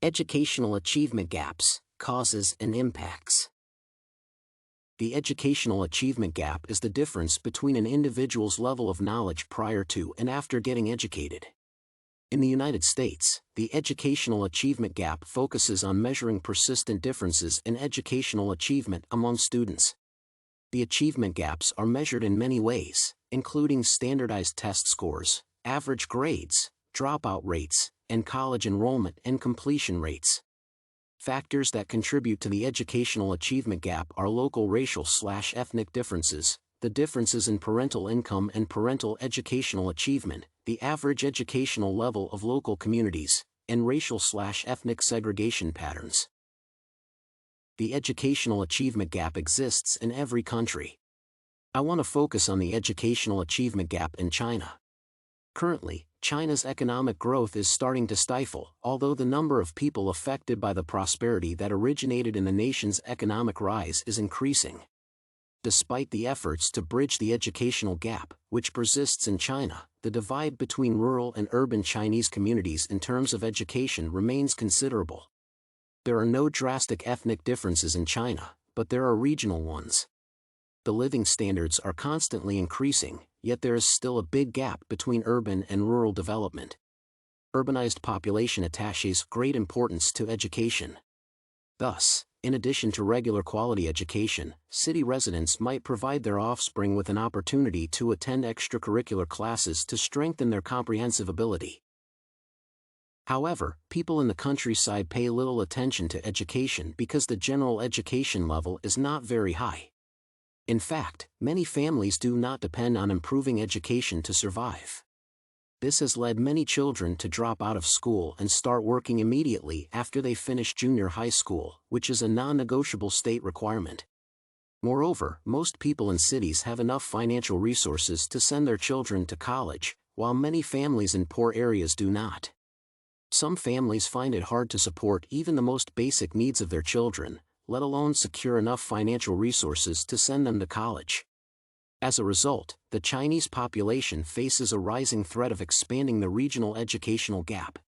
Educational achievement gaps, causes and impacts. The educational achievement gap is the difference between an individual's level of knowledge prior to and after getting educated. In the United States, the educational achievement gap focuses on measuring persistent differences in educational achievement among students. The achievement gaps are measured in many ways, including standardized test scores, average grades, dropout rates, and college enrollment and completion rates. Factors that contribute to the educational achievement gap are local racial/ethnic differences, the differences in parental income and parental educational achievement, the average educational level of local communities, and racial/ethnic segregation patterns. The educational achievement gap exists in every country. I want to focus on the educational achievement gap in China. Currently, China's economic growth is starting to stifle, although the number of people affected by the prosperity that originated in the nation's economic rise is increasing. Despite the efforts to bridge the educational gap, which persists in China, the divide between rural and urban Chinese communities in terms of education remains considerable. There are no drastic ethnic differences in China, but there are regional ones. The living standards are constantly increasing, yet there is still a big gap between urban and rural development. Urbanized population attaches great importance to education. Thus, in addition to regular quality education, city residents might provide their offspring with an opportunity to attend extracurricular classes to strengthen their comprehensive ability. However, people in the countryside pay little attention to education because the general education level is not very high. In fact, many families do not depend on improving education to survive. This has led many children to drop out of school and start working immediately after they finish junior high school, which is a non-negotiable state requirement. Moreover, most people in cities have enough financial resources to send their children to college, while many families in poor areas do not. Some families find it hard to support even the most basic needs of their children, let alone secure enough financial resources to send them to college. As a result, the Chinese population faces a rising threat of expanding the regional educational gap.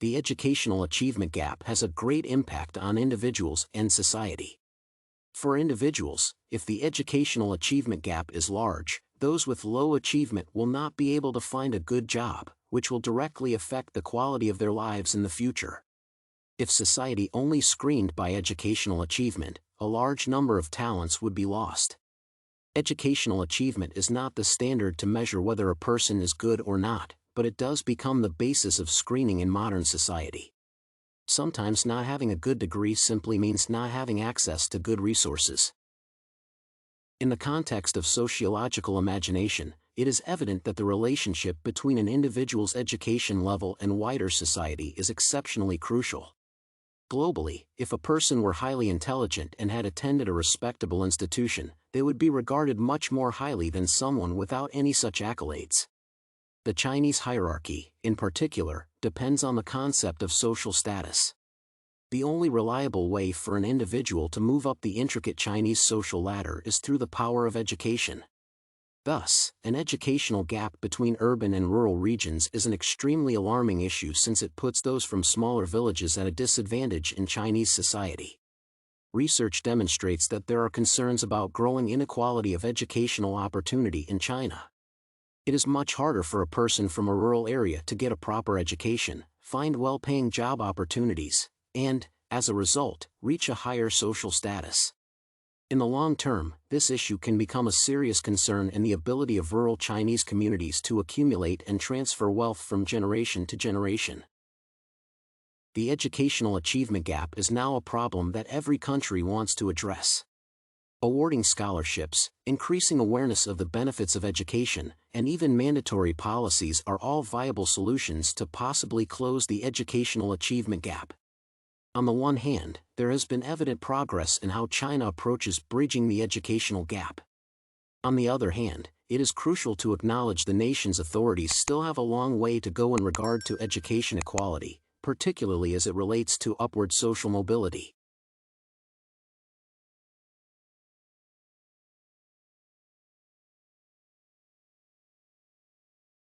The educational achievement gap has a great impact on individuals and society. For individuals, if the educational achievement gap is large, those with low achievement will not be able to find a good job, which will directly affect the quality of their lives in the future. If society only screened by educational achievement, a large number of talents would be lost. Educational achievement is not the standard to measure whether a person is good or not, but it does become the basis of screening in modern society. Sometimes not having a good degree simply means not having access to good resources. In the context of sociological imagination, it is evident that the relationship between an individual's education level and wider society is exceptionally crucial. Globally, if a person were highly intelligent and had attended a respectable institution, they would be regarded much more highly than someone without any such accolades. The Chinese hierarchy, in particular, depends on the concept of social status. The only reliable way for an individual to move up the intricate Chinese social ladder is through the power of education. Thus, an educational gap between urban and rural regions is an extremely alarming issue since it puts those from smaller villages at a disadvantage in Chinese society. Research demonstrates that there are concerns about growing inequality of educational opportunity in China. It is much harder for a person from a rural area to get a proper education, find well-paying job opportunities, and, as a result, reach a higher social status. In the long term, this issue can become a serious concern in the ability of rural Chinese communities to accumulate and transfer wealth from generation to generation. The educational achievement gap is now a problem that every country wants to address. Awarding scholarships, increasing awareness of the benefits of education, and even mandatory policies are all viable solutions to possibly close the educational achievement gap. On the one hand, there has been evident progress in how China approaches bridging the educational gap. On the other hand, it is crucial to acknowledge the nation's authorities still have a long way to go in regard to education equality, particularly as it relates to upward social mobility.